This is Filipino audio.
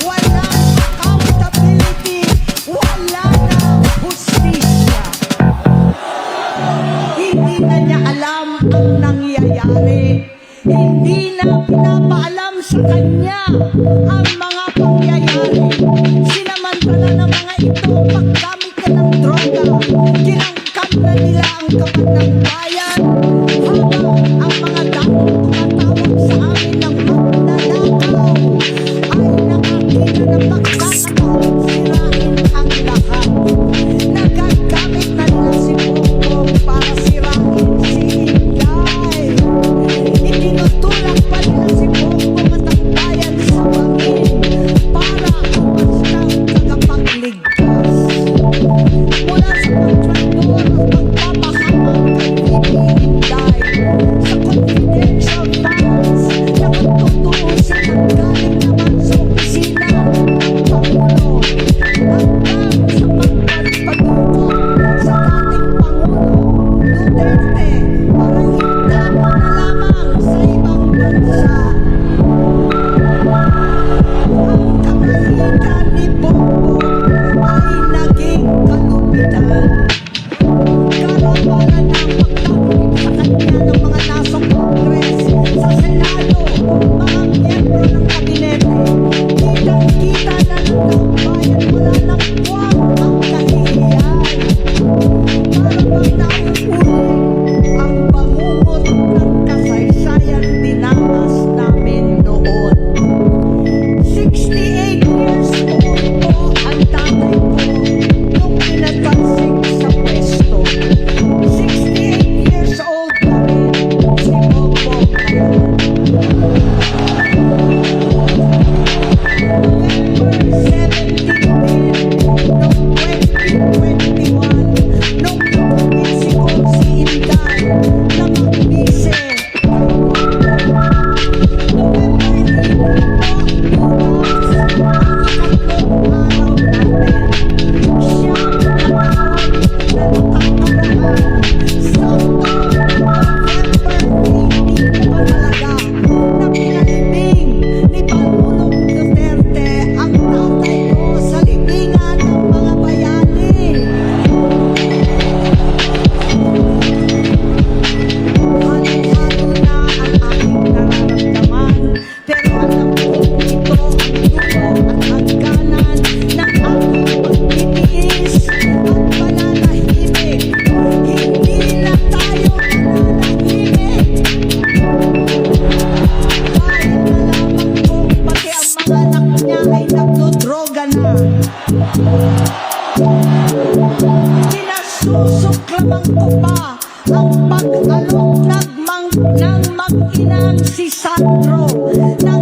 Walang accountability, wala nang hustisya. Hindi na niya alam ang nangyayari. Hindi na pinapaalam sa kanya ang mga pangyayari. Sinamantala ng mga ito paggamit ka ng droga. Kinangkam na nila ang kapat ng bayan, habang ang mga dating tumatawag sa amin ng magnanakaw ay nakakita ng pagkakataon sirain ang lahat. Nagagamit na nila si Bongbong para sirain si Inday. Itinutulak pa nila si Bongbong at ang bayan sa bangin para umastang tagapagligtas. Mula sa pagtraidor at pagpapahamak kay VP Inday sa confidential funds na kung tutuusin ang galing naman sa opisina ng Pangulo, hanggang sa pagpapaduko sa dating Pangulo Duterte para itapon na lamang sa ibang bansa. Ang kamalikan ni Bongbong ay naging kalupitan. Karawalan na ang pagtakwid sa kanya ng mga nasa Congress, sa Senado, mga miyembro ng kabinete. Kitang-kita na ng taong bayan, wala nang buwang ang kahihiyan. Para bang nauulit ang bangungot ng kasaysayan dinamas namin noon. 68 years old po ang tatay ko nung pinatansik sa pwesto. 68 years old pa rin si Bongbong ngayon. November 17 din noong 2021, nung nakumbinsi ko si Inday na magbise. November 18 po, bukas ang ikatlong araw natin. Siyang taon na nakakaraan. Sakto November 18 pa talaga na pinalibing ni Pangulong Duterte ang tatay ko sa libingan ng mga bayani. Halo-halo na ang aking nararamdaman, pero alam ko ito ang dulo at hangganan ng aking pagtitiis at pananahimik. Hindi na tayo mananahimik. Dahil nalaman kong pati ang mga anak niya ay nagdodroga na. Kinasusuklaman ko pa ang pag-alok ng mag-inang si Sandro ng